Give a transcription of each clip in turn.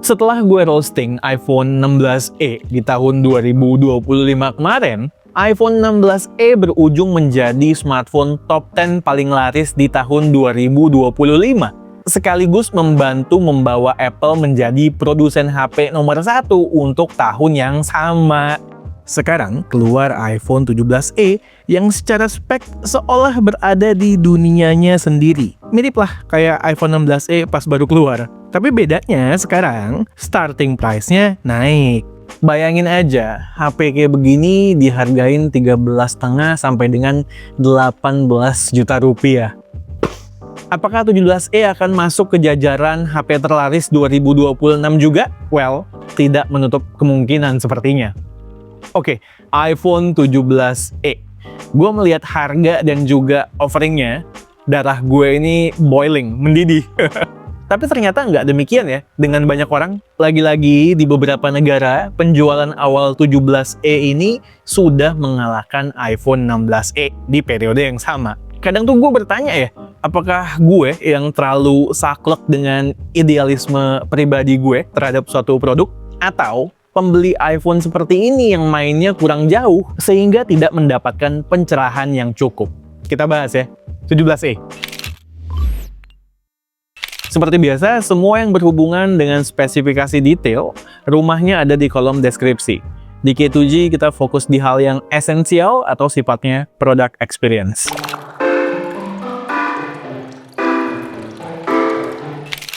Setelah gue roasting iPhone 16e di tahun 2025 kemarin, iPhone 16e berujung menjadi smartphone top 10 paling laris di tahun 2025. Sekaligus membantu membawa Apple menjadi produsen HP nomor 1 untuk tahun yang sama. Sekarang keluar iPhone 17e yang secara spek seolah berada di dunianya sendiri. Mirip lah kayak iPhone 16e pas baru keluar. Tapi bedanya sekarang starting price-nya naik. Bayangin aja, HP kayak begini dihargain 13,5 sampai dengan 18 juta rupiah. Apakah 17e akan masuk ke jajaran HP terlaris 2026 juga? Well, tidak menutup kemungkinan sepertinya. Oke, iPhone 17e. Gue melihat harga dan juga offeringnya, darah gue ini boiling, mendidih. Tapi ternyata nggak demikian ya, dengan banyak orang. Lagi-lagi di beberapa negara, penjualan awal 17e ini sudah mengalahkan iPhone 16e di periode yang sama. Kadang tuh gue bertanya ya, apakah gue yang terlalu saklek dengan idealisme pribadi gue terhadap suatu produk? Atau pembeli iPhone seperti ini yang mainnya kurang jauh sehingga tidak mendapatkan pencerahan yang cukup? Kita bahas ya, 17e. Seperti biasa, semua yang berhubungan dengan spesifikasi detail, rumahnya ada di kolom deskripsi. Di K2G kita fokus di hal yang esensial atau sifatnya product experience.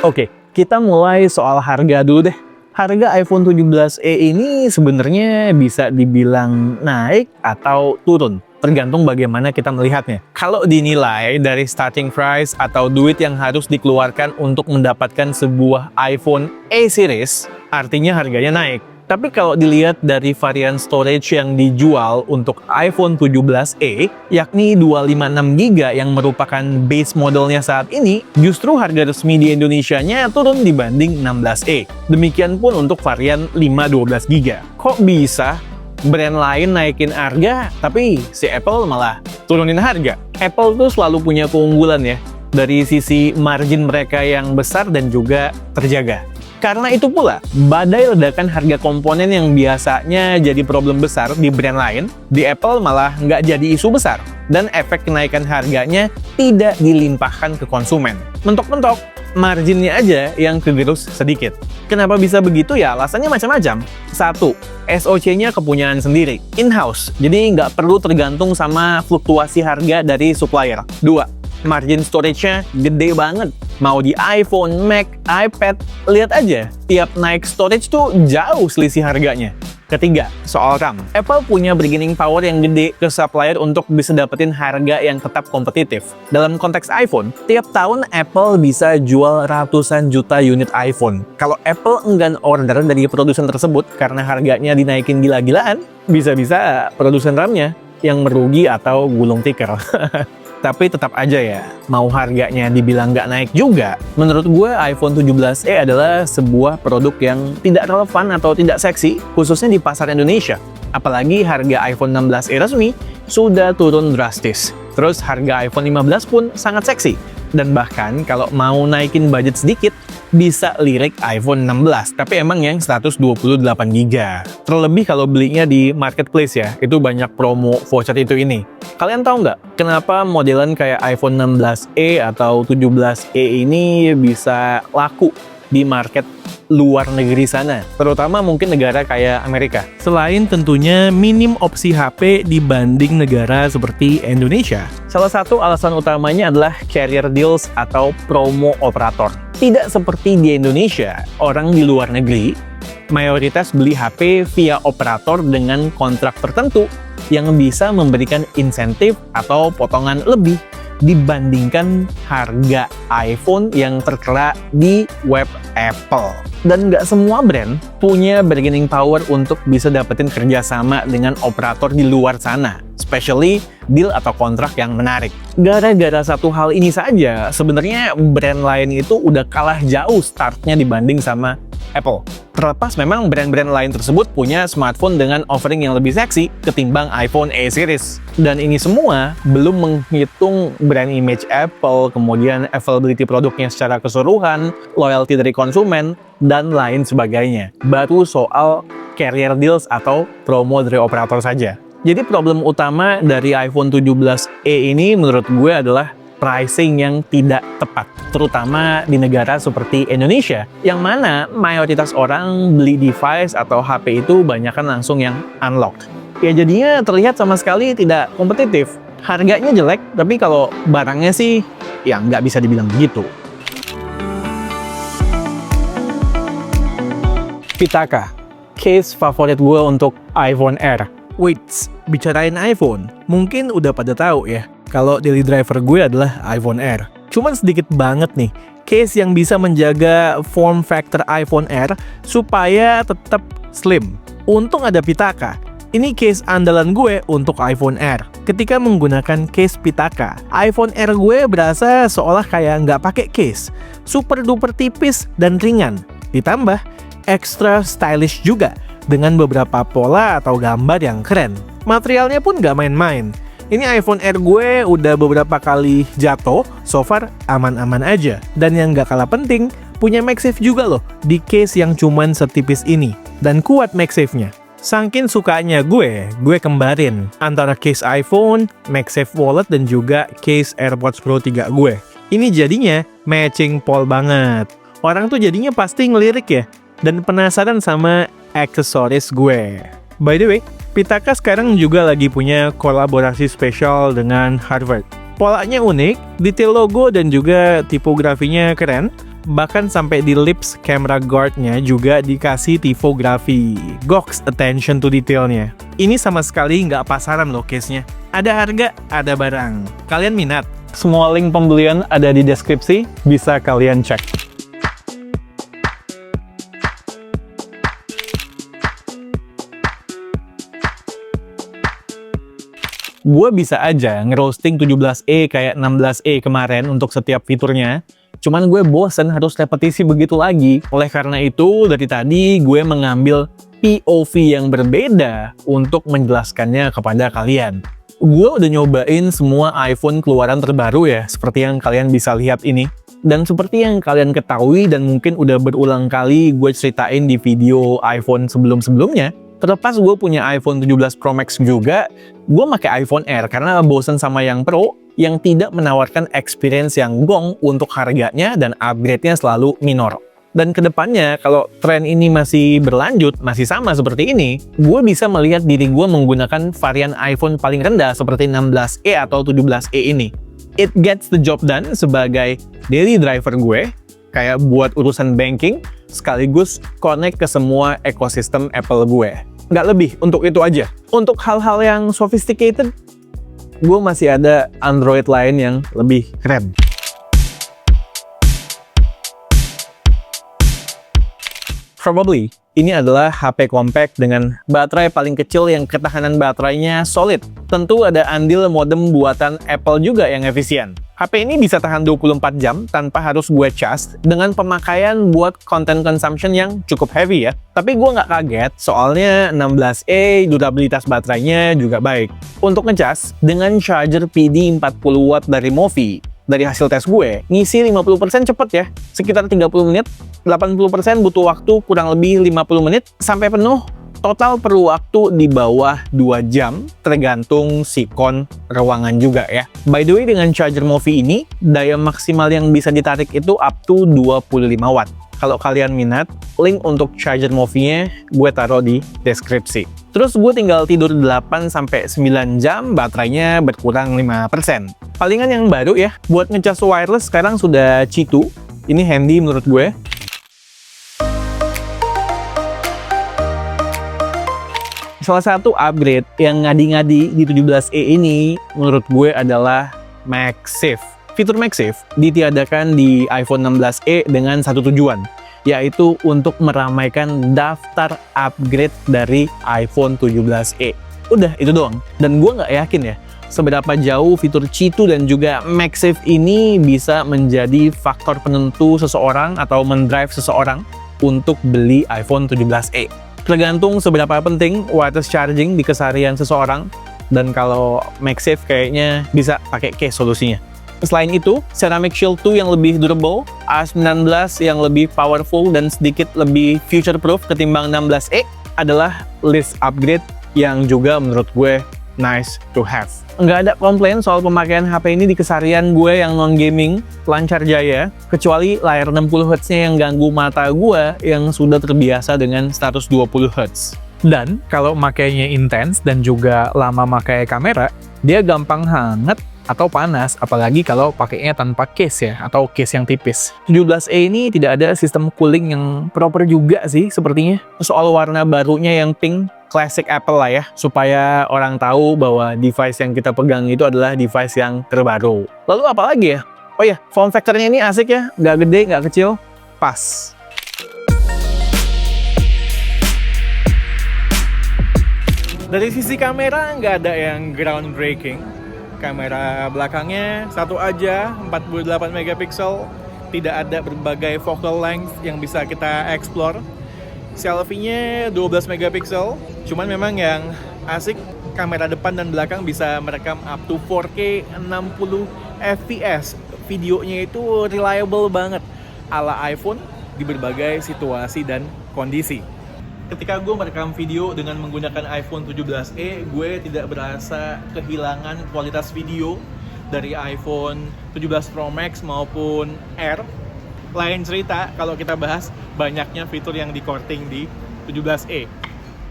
Oke, kita mulai soal harga dulu deh. Harga iPhone 17e ini sebenarnya bisa dibilang naik atau turun, tergantung bagaimana kita melihatnya. Kalau dinilai dari starting price atau duit yang harus dikeluarkan untuk mendapatkan sebuah iPhone A series, artinya harganya naik. Tapi kalau dilihat dari varian storage yang dijual untuk iPhone 17e, yakni 256GB yang merupakan base modelnya saat ini, justru harga resmi di Indonesianya turun dibanding 16e. Demikian pun untuk varian 512GB. Kok bisa brand lain naikin harga, tapi si Apple malah turunin harga? Apple tuh selalu punya keunggulan ya, dari sisi margin mereka yang besar dan juga terjaga. Karena itu pula, badai ledakan harga komponen yang biasanya jadi problem besar di brand lain, di Apple malah nggak jadi isu besar. Dan efek kenaikan harganya tidak dilimpahkan ke konsumen. Mentok-mentok, marginnya aja yang kegerus sedikit. Kenapa bisa begitu ya? Alasannya macam-macam. 1. SoC-nya kepunyaan sendiri, in-house, jadi nggak perlu tergantung sama fluktuasi harga dari supplier. 2. Margin storage-nya gede banget. Mau di iPhone, Mac, iPad, lihat aja, tiap naik storage tuh jauh selisih harganya. Ketiga, soal RAM. Apple punya bargaining power yang gede ke supplier untuk bisa dapetin harga yang tetap kompetitif. Dalam konteks iPhone, tiap tahun Apple bisa jual ratusan juta unit iPhone. Kalau Apple enggan order dari produsen tersebut karena harganya dinaikin gila-gilaan, bisa-bisa produsen RAM-nya yang merugi atau gulung tikar. Tapi tetap aja ya, mau harganya dibilang nggak naik juga, menurut gue iPhone 17e adalah sebuah produk yang tidak relevan atau tidak seksi, khususnya di pasar Indonesia. Apalagi harga iPhone 16e resmi sudah turun drastis. Terus harga iPhone 15 pun sangat seksi. Dan bahkan kalau mau naikin budget sedikit, bisa lirik iPhone 16, tapi emang yang 128GB. Terlebih kalau belinya di marketplace ya, itu banyak promo voucher itu ini. Kalian tahu nggak kenapa modelan kayak iPhone 16e atau 17e ini bisa laku di market luar negeri sana, terutama mungkin negara kayak Amerika? Selain tentunya minim opsi HP dibanding negara seperti Indonesia. Salah satu alasan utamanya adalah carrier deals atau promo operator. Tidak seperti di Indonesia, orang di luar negeri mayoritas beli HP via operator dengan kontrak tertentu yang bisa memberikan insentif atau potongan lebih dibandingkan harga iPhone yang tertera di web Apple. Dan nggak semua brand punya bargaining power untuk bisa dapetin kerjasama dengan operator di luar sana, especially deal atau kontrak yang menarik. Gara-gara satu hal ini saja, sebenarnya brand lain itu udah kalah jauh startnya dibanding sama Apple. Terlepas memang brand-brand lain tersebut punya smartphone dengan offering yang lebih seksi ketimbang iPhone A series. Dan ini semua belum menghitung brand image Apple, kemudian availability produknya secara keseluruhan, loyalty dari konsumen, dan lain sebagainya. Baru soal carrier deals atau promo dari operator saja. Jadi problem utama dari iPhone 17e ini menurut gue adalah pricing yang tidak tepat, terutama di negara seperti Indonesia, yang mana mayoritas orang beli device atau HP itu banyakan langsung yang unlocked. Ya jadinya terlihat sama sekali tidak kompetitif. Harganya jelek, tapi kalau barangnya sih, ya nggak bisa dibilang begitu. Pitaka, case favorit gue untuk iPhone Air. Wait, bicarain iPhone, mungkin udah pada tahu ya, kalau daily driver gue adalah iPhone Air. Cuman sedikit banget nih, case yang bisa menjaga form factor iPhone Air supaya tetap slim. Untung ada Pitaka. Ini case andalan gue untuk iPhone Air. Ketika menggunakan case Pitaka, iPhone Air gue berasa seolah kayak nggak pakai case. Super duper tipis dan ringan. Ditambah, extra stylish juga dengan beberapa pola atau gambar yang keren. Materialnya pun nggak main-main. Ini iPhone Air gue udah beberapa kali jatuh, so far aman-aman aja. Dan yang gak kalah penting, punya MagSafe juga loh di case yang cuman setipis ini. Dan kuat MagSafe-nya. Saking sukanya gue kembarin antara case iPhone, MagSafe Wallet, dan juga case AirPods Pro 3 gue. Ini jadinya matching pol banget. Orang tuh jadinya pasti ngelirik ya, dan penasaran sama aksesoris gue. By the way, Pitaka sekarang juga lagi punya kolaborasi spesial dengan Harvard. Polanya unik, detail logo dan juga tipografinya keren. Bahkan sampai di lips camera guard-nya juga dikasih tipografi. Goks attention to detailnya. Ini sama sekali nggak pasaran loh case-nya. Ada harga, ada barang. Kalian minat? Semua link pembelian ada di deskripsi, bisa kalian cek. Gue bisa aja ngerosting 17e kayak 16e kemarin untuk setiap fiturnya. Cuman gue bosen harus repetisi begitu lagi. Oleh karena itu, dari tadi gue mengambil POV yang berbeda untuk menjelaskannya kepada kalian. Gue udah nyobain semua iPhone keluaran terbaru ya, seperti yang kalian bisa lihat ini. Dan seperti yang kalian ketahui dan mungkin udah berulang kali gue ceritain di video iPhone sebelum-sebelumnya, terlepas gue punya iPhone 17 Pro Max juga, gue pakai iPhone Air karena bosen sama yang Pro yang tidak menawarkan experience yang gong untuk harganya dan upgrade-nya selalu minor. Dan kedepannya, kalau tren ini masih berlanjut, masih sama seperti ini, gue bisa melihat diri gue menggunakan varian iPhone paling rendah seperti 16e atau 17e ini. It gets the job done sebagai daily driver gue, kayak buat urusan banking, sekaligus connect ke semua ekosistem Apple gue. Nggak lebih, untuk itu aja. Untuk hal-hal yang sophisticated, gue masih ada Android lain yang lebih keren. Probably, ini adalah HP compact dengan baterai paling kecil yang ketahanan baterainya solid. Tentu ada andil modem buatan Apple juga yang efisien. HP ini bisa tahan 24 jam tanpa harus gue cas dengan pemakaian buat content consumption yang cukup heavy ya. Tapi gue nggak kaget soalnya 16e durabilitas baterainya juga baik. Untuk ngecas, dengan charger PD 40 watt dari Mophie, dari hasil tes gue, ngisi 50% cepet ya, sekitar 30 menit, 80% butuh waktu kurang lebih 50 menit, sampai penuh, total perlu waktu di bawah 2 jam, tergantung sikon ruangan juga ya. By the way, dengan charger Mophie ini, daya maksimal yang bisa ditarik itu up to 25 watt. Kalau kalian minat, link untuk charger Mophie-nya gue taruh di deskripsi. Terus gue tinggal tidur 8-9 jam, baterainya berkurang 5%. Palingan yang baru ya, buat ngecas wireless sekarang sudah Qi2. Ini handy menurut gue. Salah satu upgrade yang ngadi-ngadi di 17e ini menurut gue adalah MagSafe. Fitur MagSafe ditiadakan di iPhone 16e dengan satu tujuan, yaitu untuk meramaikan daftar upgrade dari iPhone 17e. Udah, itu doang. Dan gue nggak yakin ya, seberapa jauh fitur Qi2 dan juga MagSafe ini bisa menjadi faktor penentu seseorang atau mendrive seseorang untuk beli iPhone 17e. Tergantung seberapa penting wireless charging di keseharian seseorang, dan kalau MagSafe kayaknya bisa pakai case solusinya. Selain itu, Ceramic Shield 2 yang lebih durable, A19 yang lebih powerful dan sedikit lebih future-proof ketimbang 16e adalah list upgrade yang juga menurut gue nice to have. Nggak ada komplain soal pemakaian HP ini di keseharian gue yang non-gaming, lancar jaya, kecuali layar 60Hz-nya yang ganggu mata gue yang sudah terbiasa dengan 120Hz. Dan kalau makainya intens dan juga lama pakai kamera, dia gampang hangat atau panas, apalagi kalau pakainya tanpa case ya, atau case yang tipis. 17e ini tidak ada sistem cooling yang proper juga sih sepertinya. Soal warna barunya yang pink, classic Apple lah ya, supaya orang tahu bahwa device yang kita pegang itu adalah device yang terbaru. Lalu apa lagi ya? Oh ya, form factor-nya ini asik ya, nggak gede, nggak kecil, pas. Dari sisi kamera nggak ada yang groundbreaking. Kamera belakangnya satu aja, 48 megapiksel, tidak ada berbagai focal length yang bisa kita explore. Selfie-nya 12 megapiksel, cuman memang yang asik kamera depan dan belakang bisa merekam up to 4K 60 fps. Videonya itu reliable banget ala iPhone di berbagai situasi dan kondisi. Ketika gue merekam video dengan menggunakan iPhone 17e, gue tidak berasa kehilangan kualitas video dari iPhone 17 Pro Max maupun Air. Lain cerita kalau kita bahas banyaknya fitur yang di-courting di 17e.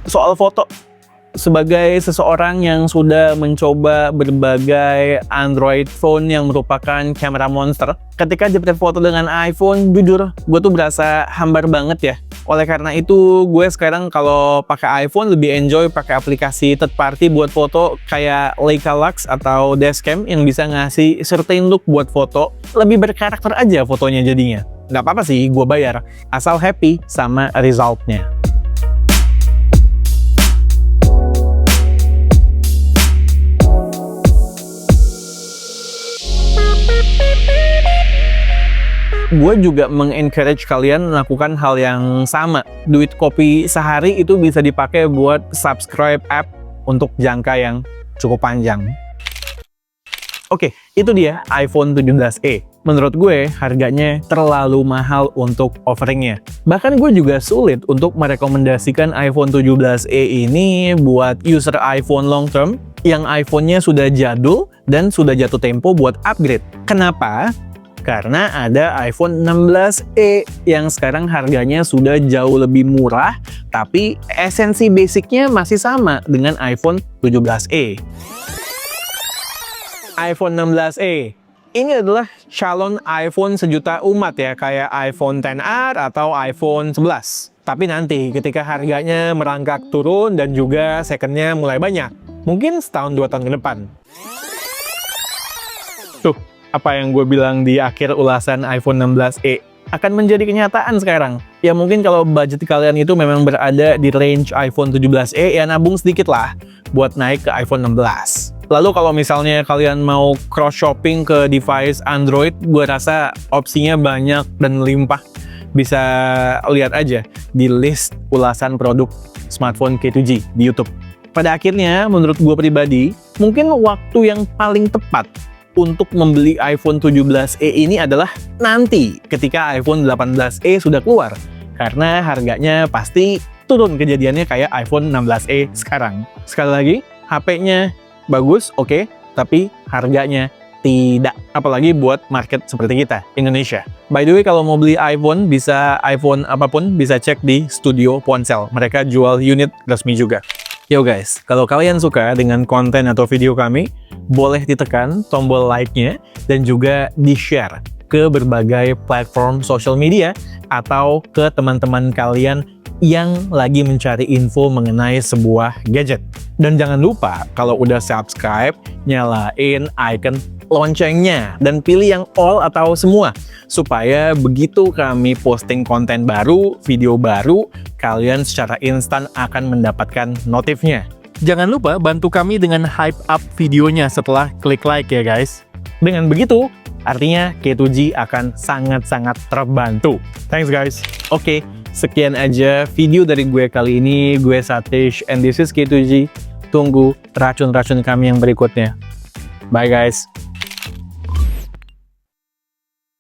Soal foto, sebagai seseorang yang sudah mencoba berbagai Android phone yang merupakan kamera monster, ketika jepret foto dengan iPhone, jujur, gue tuh berasa hambar banget ya. Oleh karena itu, gue sekarang kalau pakai iPhone lebih enjoy pakai aplikasi third party buat foto kayak Leica Lux atau Dashcam yang bisa ngasih certain look buat foto. Lebih berkarakter aja fotonya jadinya. Nggak apa-apa sih, gue bayar. Asal happy sama resultnya. Gue juga mengencourage kalian melakukan hal yang sama. Duit kopi sehari itu bisa dipakai buat subscribe app untuk jangka yang cukup panjang. Oke, itu dia iPhone 17e. Menurut gue, harganya terlalu mahal untuk offeringnya. Bahkan gue juga sulit untuk merekomendasikan iPhone 17e ini buat user iPhone long term yang iPhone-nya sudah jadul dan sudah jatuh tempo buat upgrade. Kenapa? Karena ada iPhone 16e yang sekarang harganya sudah jauh lebih murah, tapi esensi basicnya masih sama dengan iPhone 17e. iPhone 16e ini adalah calon iPhone sejuta umat ya, kayak iPhone XR atau iPhone 11. Tapi nanti ketika harganya merangkak turun dan juga second-nya mulai banyak, mungkin setahun 2 tahun ke depan. Tuh, apa yang gue bilang di akhir ulasan iPhone 16e akan menjadi kenyataan sekarang. Ya mungkin kalau budget kalian itu memang berada di range iPhone 17e, ya nabung sedikit lah buat naik ke iPhone 16. Lalu kalau misalnya kalian mau cross shopping ke device Android, gue rasa opsinya banyak dan limpah. Bisa lihat aja di list ulasan produk smartphone K2G di YouTube. Pada akhirnya, menurut gue pribadi, mungkin waktu yang paling tepat untuk membeli iPhone 17e ini adalah nanti ketika iPhone 18e sudah keluar. Karena harganya pasti turun kejadiannya kayak iPhone 16e sekarang. Sekali lagi, HP-nya bagus, oke, tapi harganya tidak. Apalagi buat market seperti kita, Indonesia. By the way, kalau mau beli iPhone, bisa iPhone apapun, bisa cek di Studio Ponsel. Mereka jual unit resmi juga. Yo guys, kalau kalian suka dengan konten atau video kami, boleh ditekan tombol like-nya dan juga di-share ke berbagai platform social media atau ke teman-teman kalian yang lagi mencari info mengenai sebuah gadget. Dan jangan lupa, kalau udah subscribe, nyalain icon loncengnya dan pilih yang all atau semua, supaya begitu kami posting konten baru, video baru, kalian secara instan akan mendapatkan notifnya. Jangan lupa bantu kami dengan hype up videonya setelah klik like ya guys. Dengan begitu, artinya K2G akan sangat-sangat terbantu. Thanks guys. Oke, Sekian aja video dari gue kali ini. Gue Satish and this is K2G. Tunggu racun-racun kami yang berikutnya. Bye guys.